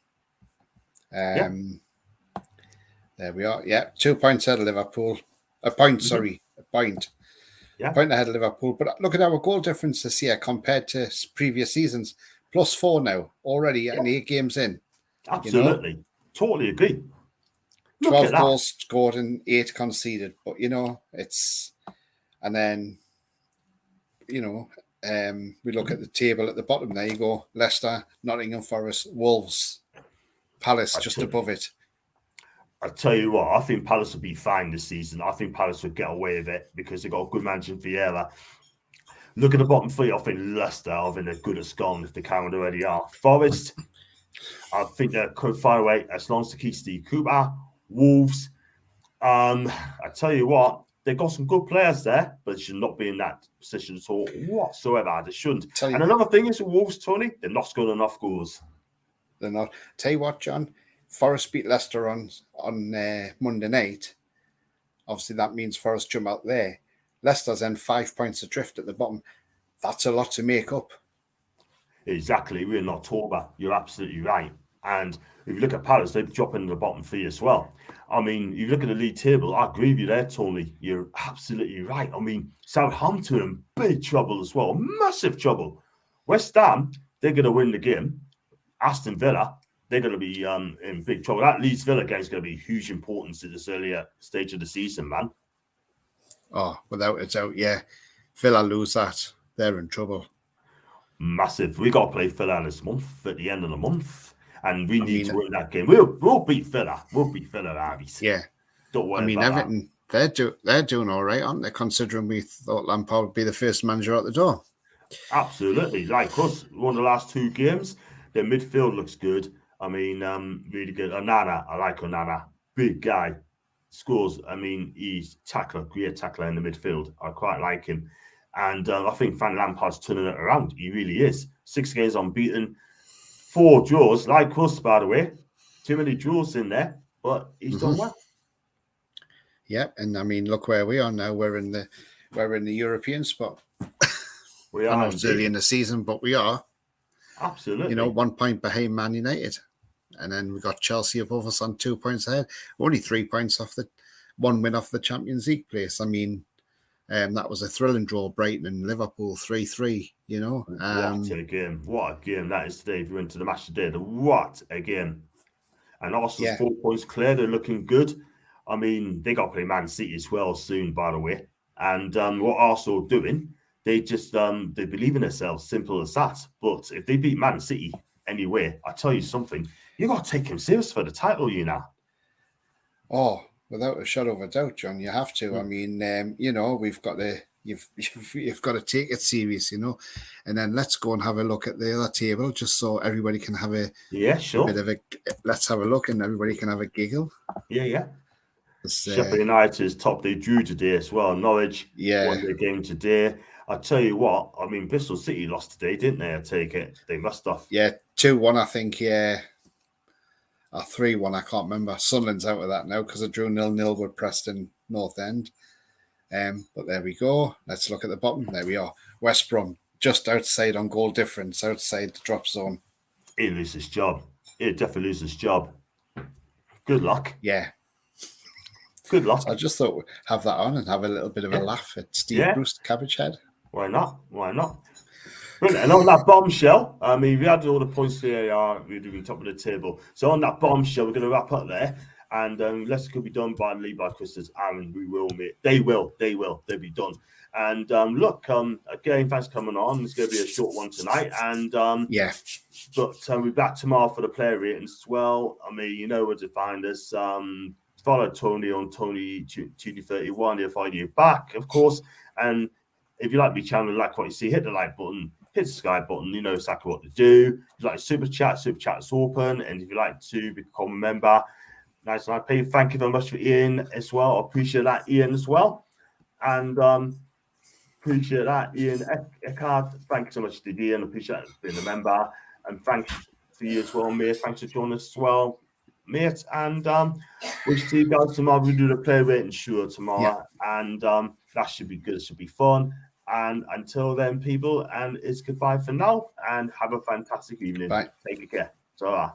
There we are. Yeah, 2 points ahead of Liverpool. A point. Yeah. A point ahead of Liverpool. But look at our goal difference this year compared to previous seasons. +4 now already and 8 games in. Absolutely. You know? Totally agree. 12 goals scored and 8 conceded. But, it's... And then, we look at the table at the bottom. There you go. Leicester, Nottingham Forest, Wolves, Palace just above it. I tell you what, I think Palace will be fine this season. I think Palace will get away with it because they've got a good manager in Vieira. Look at the bottom 3. I think Leicester, I think they're good as gone if they can't already are. Forest, I think they're quite far away as long as they keep Steve Cooper. Wolves, I tell you what, they've got some good players there, but they should not be in that position at all whatsoever. They shouldn't. And another thing is with Wolves, Tony, they're not scoring enough goals. They're not. Tell you what, John, Forest beat Leicester on Monday night. Obviously, that means Forest jump out there. Leicester's then 5 points adrift at the bottom. That's a lot to make up. Exactly. We're not taught that. You're absolutely right. And if you look at Palace, they've dropped into the bottom 3 as well. I mean, if you look at the league table, I agree with you there, Tony. You're absolutely right. I mean, Southampton in big trouble as well. Massive trouble. West Ham, they're going to win the game. Aston Villa, they're going to be in big trouble. That Leeds Villa game is going to be huge importance at this earlier stage of the season, man. Oh, without a doubt, yeah. Villa lose that, they're in trouble. Massive. We got to play Villa this month, at the end of the month. And we need to win that game. We'll beat Villa. We'll beat Villa, Abby. Yeah. Don't worry about Everton, they're doing all right, aren't they? Considering we thought Lampard would be the first manager out the door. Absolutely. Like us, one of the last 2 games, their midfield looks good. I mean, really good. Onana, I like Onana. Big guy. Scores. I mean, he's great tackler in the midfield. I quite like him. And I think Van Lampard's turning it around. He really is. 6 games unbeaten. 4 draws, like us, by the way. Too many draws in there, but he's done well. Yeah, and I mean, look where we are now. We're in the European spot. We are. It's early in the season, but we are. Absolutely. You know, 1 point behind Man United. And then we got Chelsea above us on 2 points ahead. Only 3 points off the 1 win off the Champions League place. I mean, that was a thrilling draw, Brighton and Liverpool 3-3, you know. What a game. What a game that is today. If you went to the match today, what a game. And Arsenal's 4 points clear. They're looking good. I mean, they got to play Man City as well soon, by the way. And what Arsenal are doing, they just they believe in themselves, simple as that. But if they beat Man City anyway, I tell you something, you got to take him serious for the title, you know. Oh, without a shadow of a doubt, John, you have to. I mean, you know, we've got to. You've got to take it serious, you know, and then let's go and have a look at the other table, just so everybody can have a sure. bit of a. Let's have a look, and everybody can have a giggle. Yeah. Sheffield United is top. They drew today as well. Norwich won their game today. I tell you what, I mean, Bristol City lost today, didn't they? I take it they must have. 2-1, I think. Yeah. Or 3-1, I can't remember. Sunderland's out of that now because I drew 0-0 with Preston North End. But there we go. Let's look at the bottom. There we are. West Brom just outside on goal difference, outside the drop zone. He'll lose his job. He'll definitely lose his job. Good luck. Yeah. Good luck. So I just thought we'd have that on and have a little bit of a laugh at Steve Bruce, Cabbage Head. Why not? Brilliant. And on that bombshell, I mean, we had all the points here. We're doing top of the table. So on that bombshell, we're going to wrap up there. And Leicester could be done by Christmas. And we will, mate. They will. They'll be done. And look, again, thanks for coming on. It's going to be a short one tonight. And but we're back tomorrow for the player ratings as well. I mean, you know where to find us. Follow Tony on Tony31. He'll find you back, of course. And if you like my channel, like what you see, hit the like button, hit the subscribe button. You know exactly what to do. If you like super chat is open. And if you like to become a member, nice and I pay. Thank you very much for Ian as well. I appreciate that, Ian, as well. And appreciate that, Ian Eckhart. Thank you so much to Ian. Appreciate being a member. And thanks to you as well, mate. Thanks for joining us as well, mate. And we'll see you guys tomorrow. We do the player rating show tomorrow. And that should be good. It should be fun. And until then, people, and it's goodbye for now. And have a fantastic evening. Bye. Take care. So.